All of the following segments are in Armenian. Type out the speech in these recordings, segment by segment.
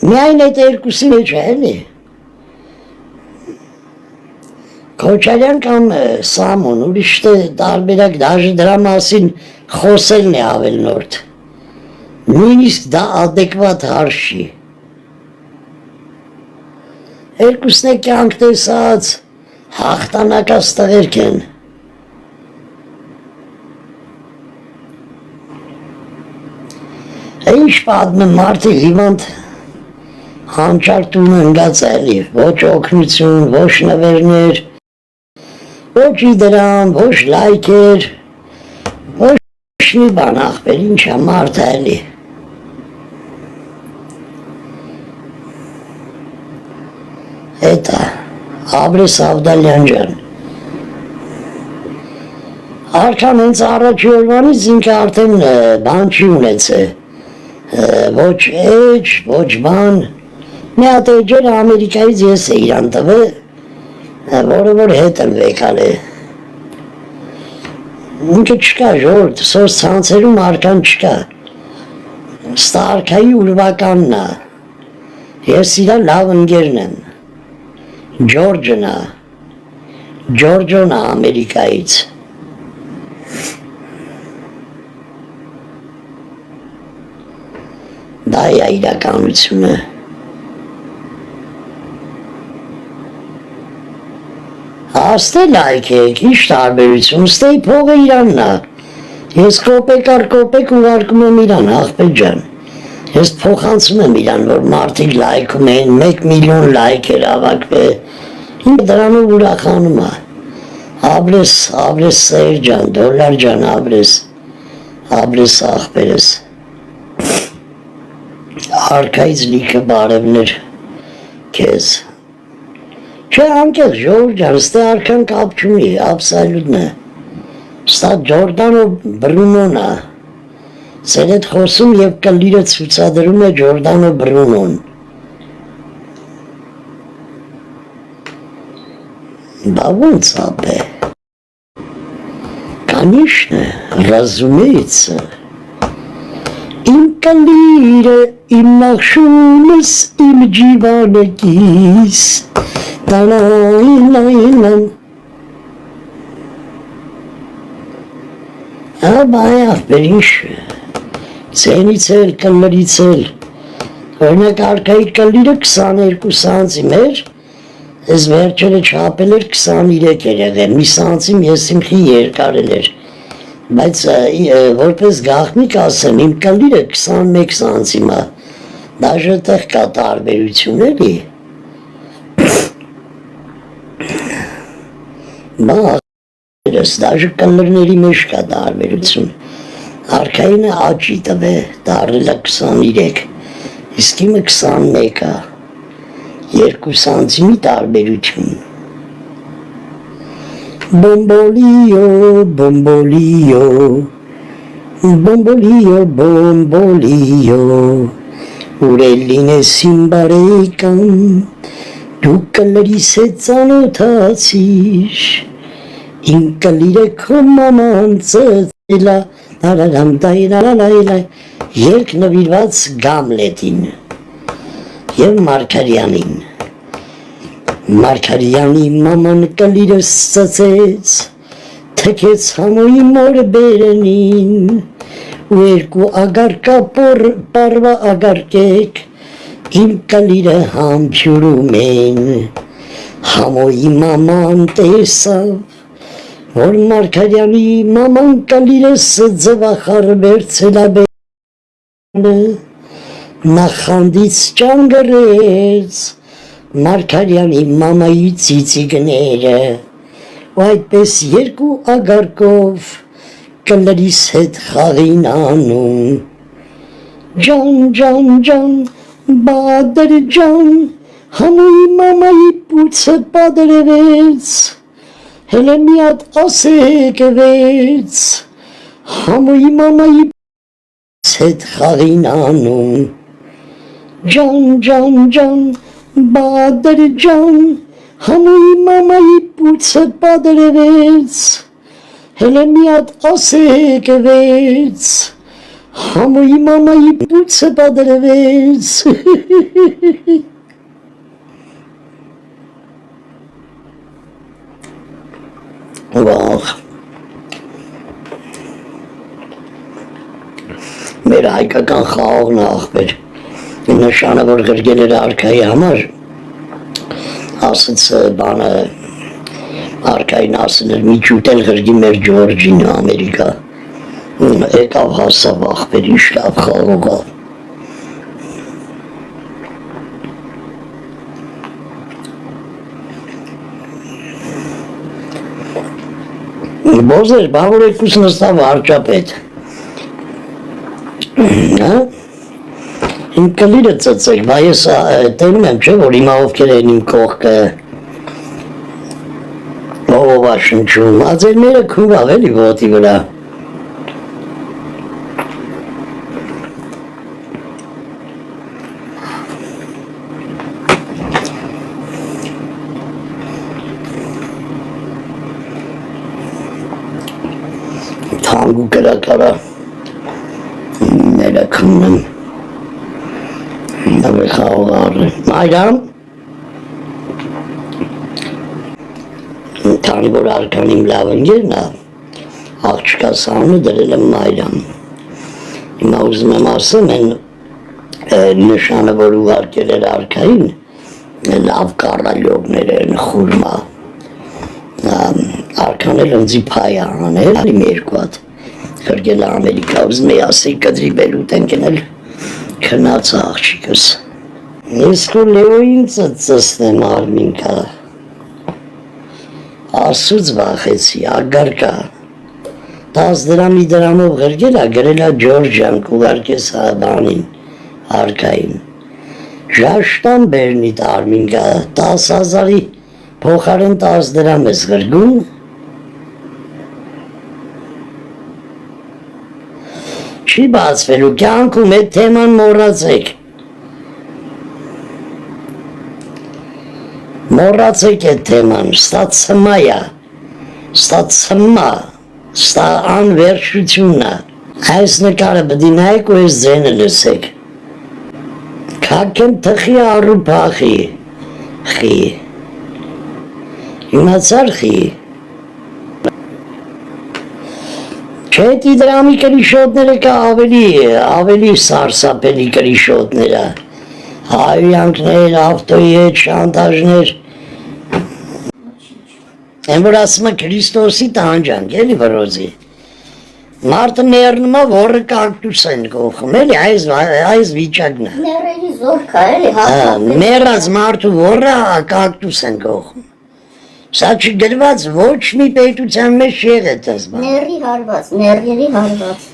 Միայն այդ երկուսի մեջ է, էլի։ Քոչարյան կամ Սամոն, ուրիշ տարբերակ դաժե դրա մասին խոսելն է ավելնորդ։ Նույնիսկ դա ադեկվատ հարց չի։ Երկուսն է կյանք տեսած հաղթանակած տղերք են։ Ինչ պատմեմ մարդի հիվանդ հանճարտում ընկած էլի, ոչ օգնություն, ոչ նվերներ, ոչ իդրամ, ոչ լայքեր, ոչ մի բան ախպեր, ինչ է մարդ էլի։ Էտա, Աբրես Ավդալյան ջան։ Արքան հենց առաջի օրվանից ինքը արդեն բան չի ունեցե, ոչ էջ, ոչ բան, մի հատ էջերը Ամերիկայից ես է իրան տվե, որը որ հետ եմ վեկալ է։ Ինքը չկա ժորդ, սոս ցանցերում արքան չկա, ստա արքայի ուրվականն է, ես իրա լավ ընկերն եմ, Ջորջն է, Ջորջոն է Ամերիկայից։ Դա է իրականությունը։ Աստե լայք եք, ինչ տարբերություն, ստեի փողը իրանն է, ես կոպեկ առ կոպեկ ուղարկում եմ իրան, աղբետ ջան, ես փոխանցում եմ իրան, որ մարդիկ լայքում են, 1 միլիոն լայք էր ավակվե, ինքը դրանով ուրախանում է, Աբրես սեր ջան, դոլար ջան, Աբրես աղբերս, արքայից լիքը բարևներ կեզ, Չէ անկեղ ժողովուրդ ջան, ստե արքան կապ չունի, աբսոլյուտն է, ստա Ջորդան ու Բրունոն է, սեր հետ խոսում և կլիրը ցուցադրում է Ջորդան ու Բրունոն։ Բա ոնց ապե, Конечно, разумеется, им կլիրը, իմ նախշունս, իմ ջիվանեկիս, Աբայ աղբեր ինչ, ծենից էլ, կլրից էլ, օրինակ արքայի կլիրը 22 սանցիմ էր, ես վերջերը չապել էր 23 էր եղել, մի սանցիմ ես իմխի երկարել էր, բայց որպես գաղտնիք ասեմ, իմ կլիրը 21 սանցիմ է, դաժե տեղ կա տարբերություն էլի, Բա դաժե կլրների մեջ կա տարբերություն, արքայինը աճի տվե դարել է 23, իսկ իմը 21 է, 2 սանցիմի տարբերություն։ Բոմբոլիո, բոմբոլիո, բոմբոլիո, բոմբոլիո, ուրելին ես իմ բարեկամ, դու կլրիս է ծանոթացիր, իմ կլիր է քո մաման ծծիլա, երկ նվիրված Գամլետին և Մարգարյանին, Մարգարյանի մաման կլիրս ծծեց, թքեց համոյի մոր բերենին, ու երկու ագարկա պարվա ագարկեք, Իմ կլիրը համջուրում են, համոյի մաման տեսավ, որ Մարգարյանի մաման կլիրս ձվախար վերցել աբերանը, նախանդից ճանգրեց Մարգարյանի մամայի ծիծիգները, ու այդպես երկու ագարկով կլրիս հետ խաղին անում, ջան, Բադր ջան, համոյի մամայի պուցը պատրվեց, հելը միատ ասեք վեց, համոյի մամայի հետ խաղին անում, ջան, Բադր ջան, համոյի մամայի պուցը պատրվեց, հելը միատ ասեք վեց, Համոյի մամայի պուցը պատրվեց։ Վաղ։ Մեր հայկական խաղողն աղբեր, նշանը որ գրգել էր արքայի համար, ասեց բանը, արքային ասել էր մի ճուտել գրգի մեր Ջորջին Ամերիկա, եկավ հասավ աղբեր, ինչ լավ խաղող ավ։ Բոզեր, բավոր եկուս նստավ արջապետ, իմ կլիրը ծծեք, բա ես տենում եմ չէ, որ հիմա ովքեր են իմ կողքը ով աշնչում, ածեր մերը քուվավ էլի ոտի վրա։ Թանգու կրակարա, նելը քմնեմ, նավը խաղող առը, մայրամ, քանի որ արքան իմ լավ ընկերն է, աղջկա սանը դրել եմ մայրամ։ Հիմա ուզում եմ ասեմ, են նշանը, որ ուղարկել էր արքային, լավ կառալյողներ են, խուրմա։ Արքան էլ ընձի փայ անել, իմ երկու հատ, կրգել Ամերիկա, ուզում է ասեի կդրի բելուտ են կնել, քնած աղջիկս։ Ես կու լեոյին ծծսնեմ արմինկա, ասուց վախեցի, ագարկա, 10 դրամի դրամով գրգել է, գրել է Ջորջան, կուղարկես բանին, արքային, ժաշտան բերնիտ արմինկա, 10,000-ի փոխարեն 10 դրամ ես գրգում, չի բացվելու, կյանքում էդ թեման մորացեք։ Մորացեք էդ թեման, ստա ծմայա, ստա ծմա, ստա անվերշությունա։ Այս նկարը բդի նայեք ու ես ձենը լսեք։ Կակ եմ թխի առու պախի, խի։ Իմացար խի։ Չէ դրամի կրիշոտները կա ավելի սարսապելի կրիշոտները, հայվյանքներ, ավտոյի հետ շանտաժներ, են որ ասում է Քրիստոսի տանջանք, էլի վրոզի, մարդը մերնում է, որը կակտուս են կողում, էլի այս վիճակն է, Ներերի զորքա էլի մերած մարդու որը կակտուս են կողում, սա չգրված ոչ մի պետության մեջ եղետ ես բան, Ներերի հարված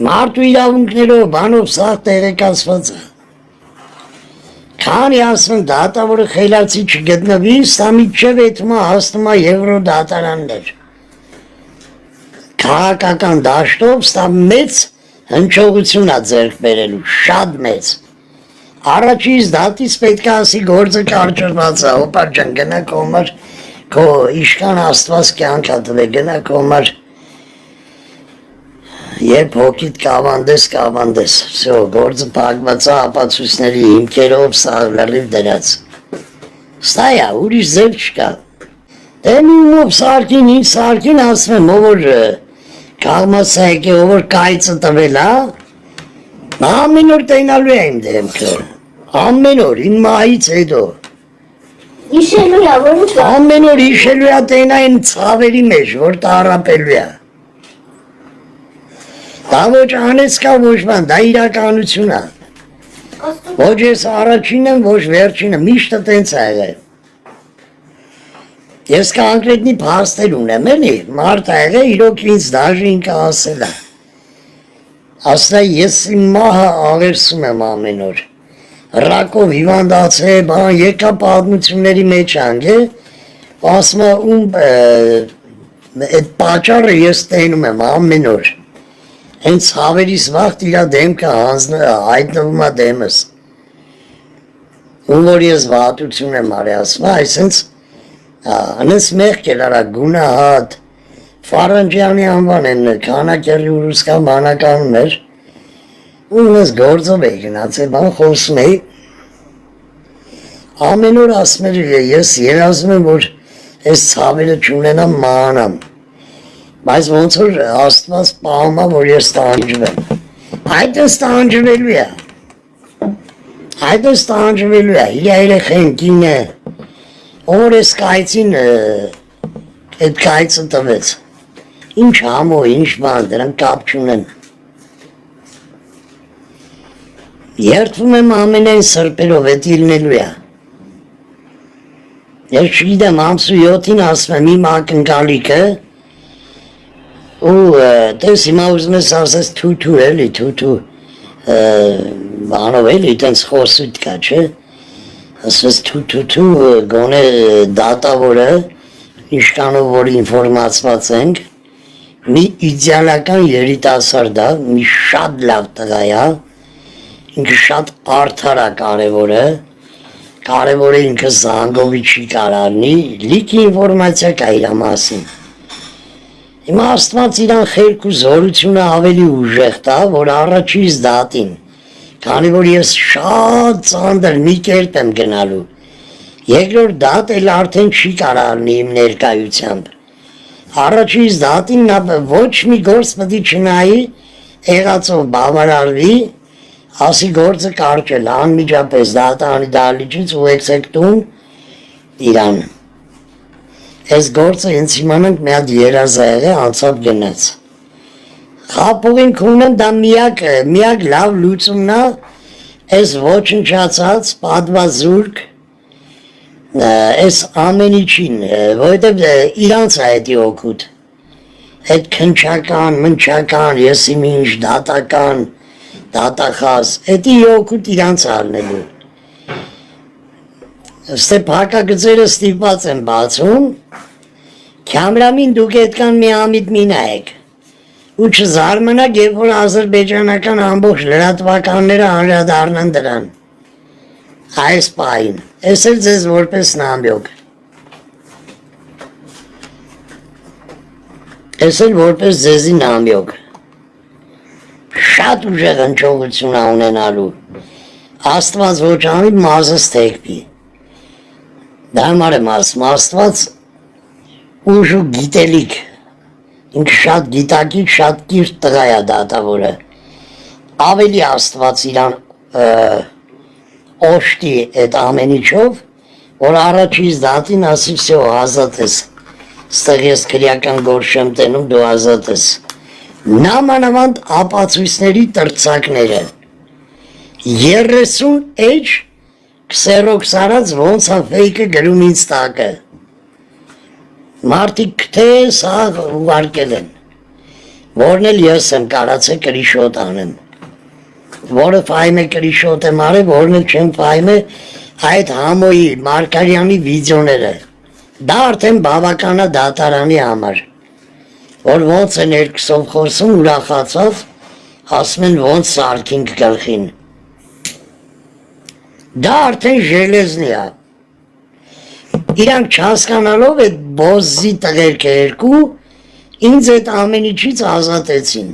մարդու իրավունքներով, բանով սաղ տեղեկացված է, քանի ասում դատավորը խելացի չգտնվի, սա միջև էթմա հասնում է եվրո դատարաններ, քաղաքական դաշտով սա մեծ հնչողություն է ձեռք բերելու, շատ մեծ, առաջից դատից պետք է ասի գործը կարճրված է, հոպար ջան գնա կոմար, քո իշքան աստված կյանք է տվել, գնա կոմար, երբ հոգիտ կավանդես, վсё, գործը փակված է ապացույցների հիմքերով, սա լրիվ դրած, ստա է, ուրիշ ձև չկա, դե նույնով սարկին, ինչ սարկին ասում եմ, ով որ կաղմասա եկե, ով որ կայծը տվել, ամեն օր տենալու է իմ դեմքը, ամեն օր, իմ մահից հետո, Իշելու է, որ ինչ ամեն օր իշելու է տենային ծավերի մեջ, որ տարապելու է, դա ոչ անեց կա ոչ բան, դա իրականություն է, ոչ ես առաջին եմ, ոչ վերջինը, միշտը տենց է եղել, ես կոնկրետնի փաստեր ունեմ, էլի, մարդ է եղել, իրոք ինձ դաժե ինքը ասել է, ասել է ես իմ մահը աղերսում եմ ամեն օր, ռակով հիվանդացել, բան եկա պատմությունների մեջ անգե, ասում է այդ պատճառը ես տենում եմ ամեն օր, հենց հավերիս վաղտ իրա դեմքը հայտնվում է դեմս, ում որ ես վատություն եմ արի ասում, այսենց անես մեղք էլ արա գունահատ, Ֆարանջյանի անվան են, քանակերի ուրուսկան բանականում էր, Ունես գործով էի գնացել, բան խոսում էի, ամեն օր ասում էր ես երազում եմ, որ ես ցավերը չունենամ մանամ, բայց ոնց որ Աստված պահում է, որ ես տանջվեմ, այդ ես տանջվելու է, իր երեխեն կինը, որ ես կայցին այդ կայցը տվեց, ինչ համո, ինչ բան, դրանք կապ չունեն, երդվում եմ ամենայն սրպերով, էդ իլնելու է, ես չգիտեմ, ամսու 7-ին ասում եմ իմ ակնկալիքը, ու տես հիմա ուզում ես ասես թութու էլի, թութու, բանով էլի, տենց խոսույթ կա, չէ, ասես թութու գոնե դատավորը, ինչքանով որ ինվորմացված ենք, մի իդեալական երիտասարդ է, մի շատ լավ տղա է, ինքը շատ արդար է կարևորը ինքը զանգովի չի կարարնի, լիքի ինվորմացիա կա իր մասին։ Հիմա Աստված իրան խելք ու զորությունը ավելի ուժեղ տա, որ առաջից դատին, քանի որ ես շատ ծանր մի կերպ եմ գնալու, երկրորդ դատ էլ արդեն չի կարարնի իմ ներկայությամբ, առաջից դատին նա ոչ մի գործ պետք է չնայի, եղածով բավարարվի, ասի գործը կարճել, անմիջապես դատանի դահլիճից ու եկցեք տուն իրան։ Այս գործը ինձ իմանանք մի հատ երազայեղ է անցավ գնաց։ Խապուղին քունեմ դա միակ լավ լուծումն է, այս ոչնչացած պատվազուրկ, այս ամեն իչին, որովհետև իրանց է հետի օգուտ, այդ քնչական, մնչական, ես իմ ինչ դատական, դատախազ, հետի օգուտ իրանց արնելու։ Ստե փակագծերը ստիպված են բացում, Քամրամին դուք այդքան մի ամիտ մի նայեք, ու չզարմանաք, երբ որ ադրբեջանական ամբողջ լրատվականները անդրադառնան դրան, այս պահին, ես էլ ձեզ որպես նամյոկ, ես էլ որպես ձեզի նամյոկ, շատ ուժեղ հնչողություն ունենալու, Աստված ոչ անի մազս թեքվի, դա համար եմ ասում, Աստված ուժ ու գիտելիք, ինքը շատ գիտակից, շատ կիրթ տղա է դատավորը, ավելի Աստված իրան օշտի այդ ամենիչով, որ առաջից դատին ասի վсё ազատ ես, ստեղ ես քրեական գործ չեմ տենում, դու ազատ ես, նամանավանդ ապացույցների տրծակները, 30 էջ քսերոքս արած ոնց է ֆեյքը գրում ինձ տակը, մարդիկ թե սաղ ուղարկել են, որն էլ ես եմ կարացե կրիշոտ անեմ, որը ֆայմ է կրիշոտ եմ արել, որն էլ չեմ ֆայմ է այդ համոյի Մարկարյանի վիդեոները, դա արդեն բավական է դատարանի համար, որ ոնց են երկուսով խոսում ուրախացած, ասում են ոնց սարքինք գլխին, դա արդեն ժելեզնի է, իրանք չհասկանալով այդ բոզի տղերքը երկու, ինձ այդ ամենիչից ազատեցին,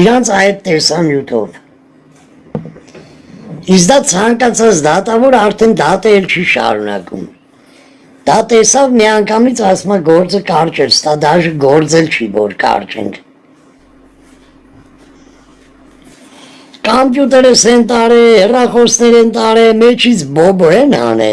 իրանց այդ տեսանյութով, իսկ դա ցանկացած դատավոր արդեն դատը էլ չի շարունակում, դա տեսավ մի անգամից ասում է գործը կարճ էր, ստա դաժե գործել չի, որ կարճ ենք, կամպյուտերս են տարե, հեռախոսներ են տարե, մեջից բոբո են անե,